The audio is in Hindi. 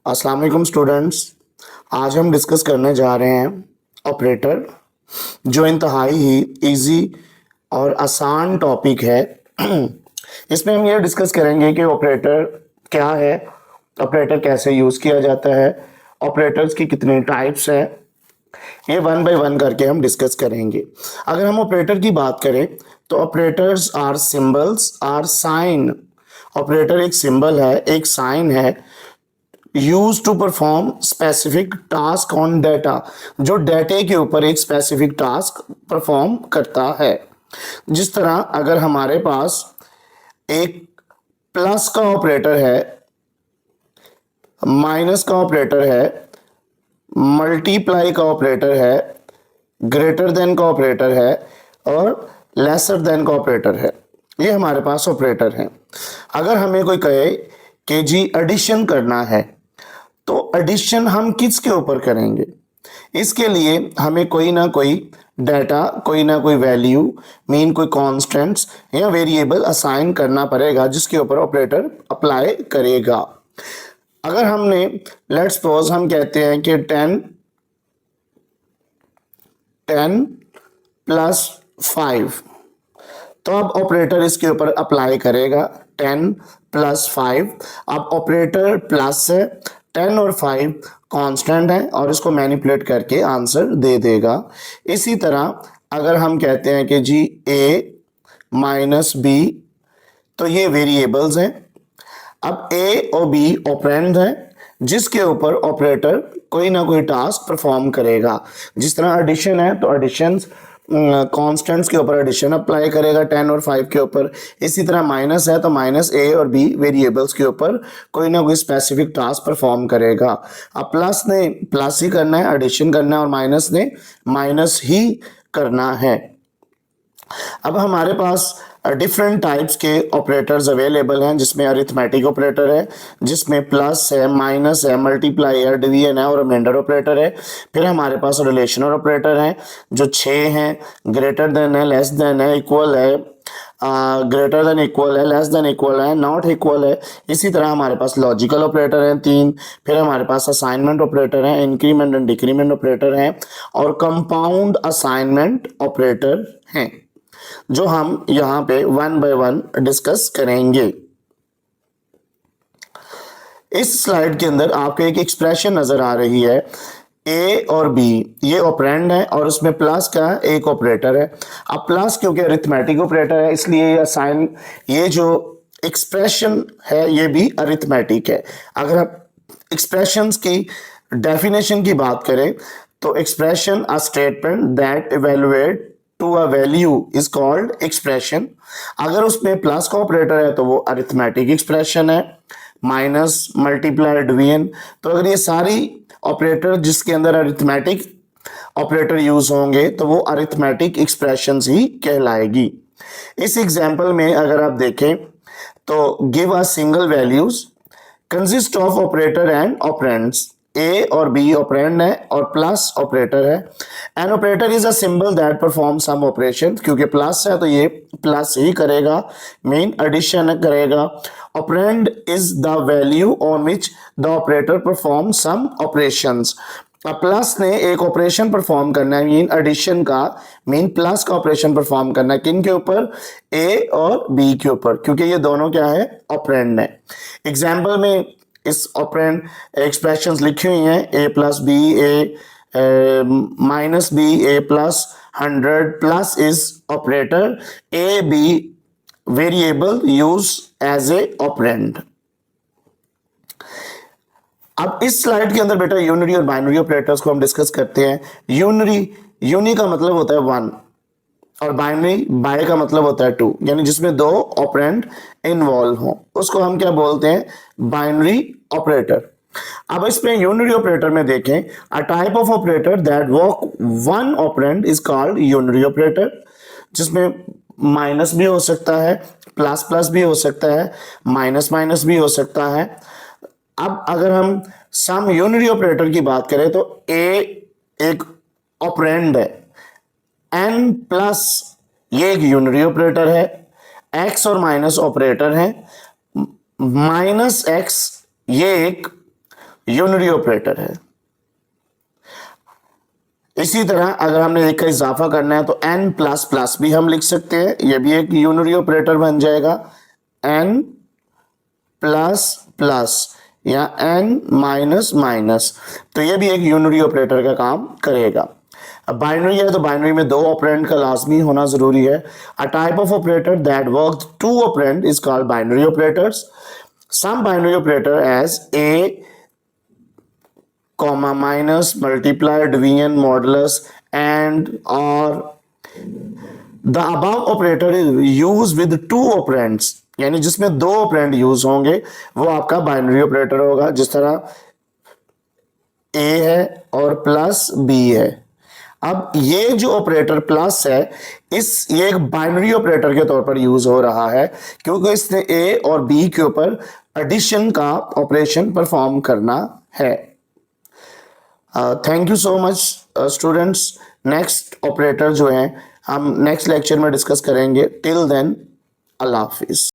अस्सलाम वालेकुम स्टूडेंट्स। आज हम डिस्कस करने जा रहे हैं ऑपरेटर, जो इंतहाई ही इजी और आसान टॉपिक है। इसमें हम ये डिस्कस करेंगे कि ऑपरेटर क्या है, ऑपरेटर कैसे यूज़ किया जाता है, ऑपरेटर्स की कितनी टाइप्स हैं, ये वन बाय वन करके हम डिस्कस करेंगे। अगर हम ऑपरेटर की बात करें तो operators are symbols or sign. Operator एक सिंबल है, एक साइन है, use to perform specific task on data, जो डेटे के ऊपर एक स्पेसिफिक टास्क परफॉर्म करता है। जिस तरह अगर हमारे पास एक प्लस का ऑपरेटर है, माइनस का ऑपरेटर है, मल्टीप्लाई का ऑपरेटर है, ग्रेटर देन का ऑपरेटर है और लेसर देन का ऑपरेटर है, ये हमारे पास ऑपरेटर हैं। अगर हमें कोई कहे कि जी एडिशन करना है, तो एडिशन हम किसके ऊपर करेंगे? इसके लिए हमें कोई ना कोई डाटा, कोई ना कोई वैल्यू, मीन कोई कांस्टेंट्स या वेरिएबल असाइन करना पड़ेगा, जिसके ऊपर ऑपरेटर अप्लाई करेगा। अगर हमने लेट्स सपोज हम कहते हैं कि 10 प्लस 5, तो अब ऑपरेटर इसके ऊपर अप्लाई करेगा 10 प्लस 5। अब ऑपरेटर प्लस है, 10 और 5 कांस्टेंट है और इसको मैनिपुलेट करके आंसर दे देगा। इसी तरह अगर हम कहते हैं कि जी a माइनस बी, तो ये वेरिएबल्स हैं। अब a और b ऑपरेंड है, जिसके ऊपर ऑपरेटर कोई ना कोई टास्क परफॉर्म करेगा। जिस तरह एडिशन है तो एडिशन कॉन्स्टेंट्स के ऊपर एडिशन अप्लाई करेगा 10 और 5 के ऊपर। इसी तरह माइनस है तो माइनस a और b वेरिएबल्स के ऊपर कोई ना कोई स्पेसिफिक टास्क परफॉर्म करेगा। अब प्लस ने प्लस ही करना है, एडिशन करना है, और माइनस ने माइनस ही करना है। अब हमारे पास डिफरेंट टाइप्स के ऑपरेटर्स अवेलेबल हैं, जिसमें अरिथमेटिक ऑपरेटर है, जिसमें प्लस है, माइनस है, मल्टीप्लाई है, डिवीजन है और रिमाइंडर ऑपरेटर है। फिर हमारे पास रिलेशनल ऑपरेटर हैं जो 6 हैं, ग्रेटर देन है, लेस देन है, इक्वल है, ग्रेटर देन इक्वल है, लेस देन इक्वल है, नॉट इक्वल है। इसी तरह हमारे पास लॉजिकल ऑपरेटर हैं 3। फिर हमारे पास असाइनमेंट ऑपरेटर हैं, इंक्रीमेंट एंड डिक्रीमेंट ऑपरेटर हैं और कंपाउंड असाइनमेंट ऑपरेटर हैं, जो हम यहां पे वन बाय वन डिस्कस करेंगे। इस स्लाइड के अंदर आपको एक एक्सप्रेशन नजर आ रही है, ए और बी, ये ऑपरेंड है और उसमें प्लस का एक ऑपरेटर है। अब प्लस क्योंकि अरिथमेटिक ऑपरेटर है, इसलिए असाइन, ये जो एक्सप्रेशन है ये भी अरिथमेटिक है। अगर आप एक्सप्रेशंस की डेफिनेशन की बात करें तो expression a statement that evaluate to a value is called expression. अगर उसमें प्लस का ऑपरेटर है तो वो अरिथमेटिक एक्सप्रेशन है, माइनस, मल्टीप्लाई, डिवीजन। तो अगर ये सारी ऑपरेटर जिसके अंदर अरिथमेटिक ऑपरेटर यूज होंगे तो वो अरिथमेटिक एक्सप्रेशंस ही कहलाएगी। इस एग्जांपल में अगर आप देखें तो give a single values consist of operator and operands. A और बी ऑपरेंड है और प्लस ऑपरेटर है। An operator is a symbol that perform some operation, क्योंकि प्लस है तो ये प्लस ही करेगा, मेन एडिशन करेगा। Operand is the value on which the operator perform some operations. Plus ने एक ऑपरेशन परफॉर्म करना है, मीन एडिशन का, मीन प्लस का ऑपरेशन परफॉर्म करना है। किन के ऊपर? ए और बी के ऊपर, क्योंकि ये दोनों क्या है? ऑपरेंड है। एग्जाम्पल में इस ऑपरेंड एक्सप्रेशंस लिखी हुई हैं, A plus B, A minus B, A plus 100 plus is operator, A B variable use as a operand. अब इस स्लाइड के अंदर बेटा यूनिरी और बाइनरी ऑपरेटर्स को हम डिस्कस करते हैं। यूनी का मतलब होता है 1 और बाइनरी, बाय का मतलब होता है 2, यानी जिसमें 2 ऑपरेंड इन्वॉल्व हो, उसको हम क्या बोलते हैं? Binary operator. अब इसमें यूनिरी ऑपरेटर में देखें, a type of operator that work one operand is called unary operator, जिसमें माइनस भी हो सकता है, प्लस प्लस भी हो सकता है, माइनस माइनस भी हो सकता है। अब अगर हम सम यूनिरी ऑपरेटर की बात करें तो ए एक ऑपरेंड है, एन प्लस ये एक यूनिरी ऑपरेटर है, एक्स और माइनस ऑपरेटर है, माइनस एक्स ये एक यूनरी ऑपरेटर है। इसी तरह अगर हमने एक का इजाफा करना है तो n प्लस प्लस भी हम लिख सकते हैं, यह भी एक यूनरी ऑपरेटर बन जाएगा। n प्लस प्लस या n माइनस माइनस, तो यह भी एक यूनरी ऑपरेटर का काम करेगा। अब बाइनरी है तो बाइनरी में दो ऑपरेंड का लाजमी होना जरूरी है। A type of operator that works to operand is called binary operators. Some binary operator as a comma minus multiply division modulus and or the above operator is used with two operands, यानी जिसमें दो ऑपरेंड यूज होंगे वो आपका बाइनरी ऑपरेटर होगा। जिस तरह a है और प्लस b है। अब ये जो ऑपरेटर प्लस है ये एक बाइनरी ऑपरेटर के तौर पर यूज हो रहा है क्योंकि इसने a और b के ऊपर एडिशन का ऑपरेशन परफॉर्म करना है। Thank you so much students. Next operator जो है हम नेक्स्ट लेक्चर में डिस्कस करेंगे। टिल देन अल्लाह हाफिज।